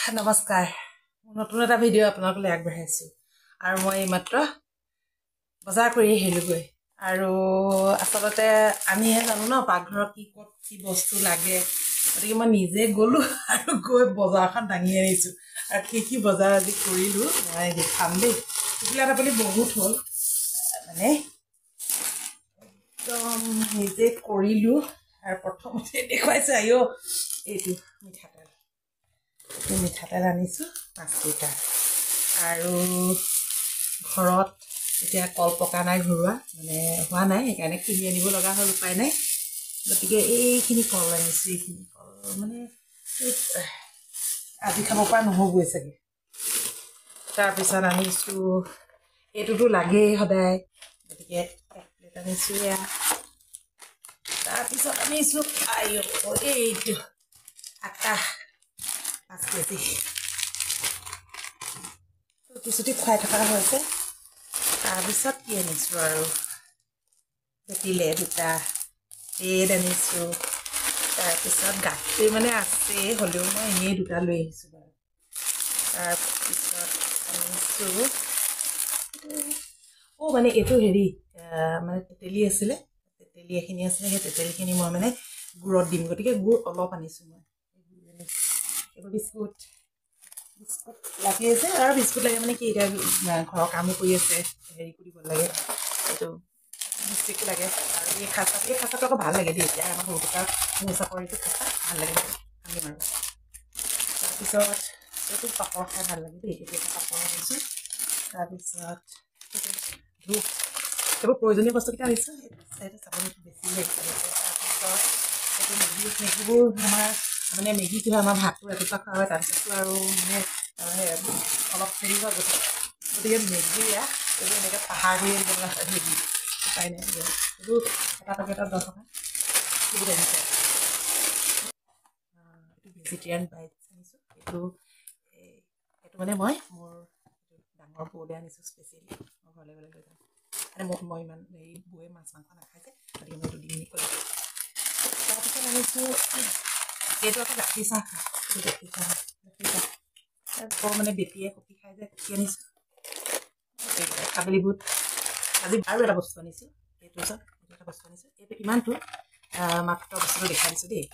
নমস্কাৰ নতুন এটা ভিডিঅ' আপোনালোকলৈ আগবঢ়াইছোঁ আৰু মই মাত্ৰ বজাৰ কৰি আহিলোগৈ আৰু আচলতে আমিহে জানো ন পাকঘৰত কি বস্তু লাগে গতিকে মই নিজে গ'লো আৰু গৈ বজাৰখন দাঙি আনিছোঁ আৰু কি বজাৰ আজি কৰিলোঁ মই দেখাম দেই এইবিলাক আপুনি বহুত হ'ল মানে একদম নিজে কৰিলোঁ আৰু প্ৰথমতে দেখুৱাইছোঁ আইঅ এইটো মিঠাতেল আনিছোঁ 5 লিটাৰ আৰু ঘৰত এতিয়া কল পকা নাই ঘৰুৱা মানে হোৱা নাই সেইকাৰণে কিনি আনিব লগা হ'ল উপায় নাই গতিকে এইখিনি কল আনিছোঁ এইখিনি কল মানে আজি খাব পৰা নহ'বই চাগে তাৰপিছত আনিছোঁ এইটোতো লাগেই সদায় গতিকে 1 প্লেট আনিছোঁ এয়া তাৰপিছত আনিছোঁ এইটো আটা 5 কেজি ৰুটি খুৱাই থকা হৈছে তাৰপিছত কি আনিছোঁ আৰু বেটিলে দুটা ব্ৰেড আনিছোঁ তাৰপিছত গাখীৰ মানে আছে হ'লেও মই এনেই দুটা লৈ আহিছোঁ বাৰু তাৰপিছত আনিছোঁ মানে এইটো হেৰি মানে তেতেলী আছিলে তেতেলী এখিনি আছিলে সেই তেতেলীখিনি মই মানে গুড়ত দিম গতিকে গুড় অলপ আনিছোঁ মই এইবোৰ বিস্কুট লাগি আছে আৰু বিস্কুট লাগে মানে কি এতিয়া ঘৰৰ কামো কৰি আছে হেৰি কৰিব লাগে এইটো বিস্কুট লাগে আৰু এই খাচাটো আকৌ ভাল লাগে দেই এতিয়া আমাৰ সৰু টকা মোৰ চাপৰিটো খাচা ভাল লাগে আনিম আৰু তাৰপিছত এইটো পাপৰ খাই ভাল লাগে দেই এতিয়া পাপৰ আনিছোঁ তাৰপিছত ধূপ এইবোৰ প্ৰয়োজনীয় বস্তুকেইটা আনিছোঁ সেইটো চাবলৈ বেছি লাগিছে তাৰপিছত এইটো মেগীবোৰ মানে মেগীটো আমাৰ ভাতটো ৰাতিপুৱা খোৱা হয় তাৰপিছতো আৰু মানে অলপ হেৰি হয় গতিকে মেগী এইবোৰ এনেকৈ পাহাৰ কৰি আনিব লগা হয় মেগী উপায় নাই এইবোৰ এটা পেকেটত 10 টকা বহুত আনিছে এইটো ভেজিটেৰিয়ান বাইটছ আনিছোঁ এইটো মানে মই মোৰ ডাঙৰ বৌলে আনিছোঁ স্পেচিয়েলি মই ঘৰলৈ গ'লে লৈ যাম মানে মই ইমান হেৰি বৌয়ে মাছ মাংস নাখায় যে গতিকে মই এইটো দি নি কৰিম তাৰপিছত আনিছোঁ এইটো আকৌ গাখীৰ চাহ খায় গাখীৰ চাহ বৰ মানে বেটিয়ে কফি খাই যে কফি আনিছোঁ কাবেলি বুট আজি আৰু এটা বস্তু আনিছোঁ এইটো এটা বস্তু আনিছোঁ এইটো কিমানটো মাত্ৰ বস্তুটো দেখাই দিছোঁ দেই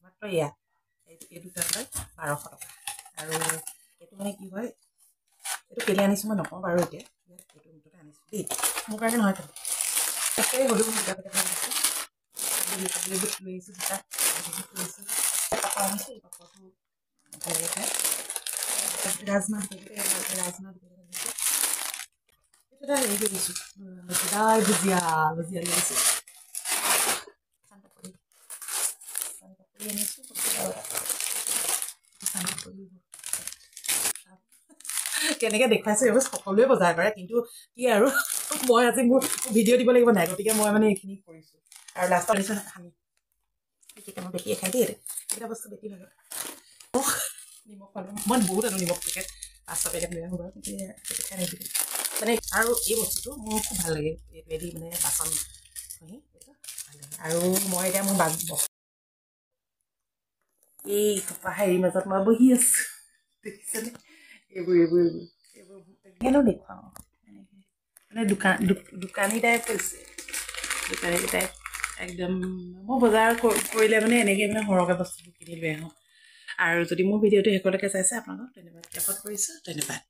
মাত্ৰ এয়া এই দুটাত লয় 1200 টকা আৰু এইটো মানে কি হয় এইটো কেলে আনিছোঁ মই নকওঁ বাৰু এতিয়া এইটো মুঠতে আনিছোঁ দেই মোৰ কাৰণে নহয় কিন্তু তাকে হ'লেও দুটা পেকেট আনিছোঁ কাবেলি বুট লৈ আহিছোঁ দুটা লৈছোঁ পাপৰ আনিছোঁ এই পাপৰটো ভাল লাগে খাই ৰাজমাহ আনিছোঁ এটা হেৰি কৰি দিছোঁ সদায় ভুজিয়া লৈ দিছোঁ চানপাপৰি আনিছোঁ কেনেকৈ দেখুৱাইছোঁ এইবোৰ সকলোৱে বজাৰ কৰে কিন্তু কি আৰু মই আজি মোৰ ভিডিঅ' দিব লাগিব নাই গতিকে মই মানে এইখিনি কৰিছোঁ আৰু লাষ্টত আনিছোঁ সানি কেতিয়া মই বেটিয়ে খাই দেই এইকেইটা বস্তু বেটি লাগে নিমখ পালোঁ মই বহুত আনো নিমখ পেকেট 500 পেকেট লৈ আহোঁ বাৰু কিন্তু খাই নিদিওঁ মানে আৰু এই বস্তুটো মোৰ খুব ভাল লাগে এইটোৱেদি মানে বাচন খুঁহি এইটো ভাল লাগে আৰু মই এতিয়া মোৰ এই হেৰিৰ মাজত মই বহি আছোঁ দেখিছেনে এইবোৰ কেনেও দেখুৱাওঁ মানে দোকানী টাইপ হৈছে দোকানী টাইপ একদম মই বজাৰ কৰিলে মানে এনেকৈ মানে সৰহকৈ বস্তুবোৰ কিনি লৈ আহোঁ আৰু যদি মোৰ ভিডিঅ'টো শেষলৈকে চাইছে আপোনালোকক ধন্যবাদ জ্ঞাপন কৰিছোঁ ধন্যবাদ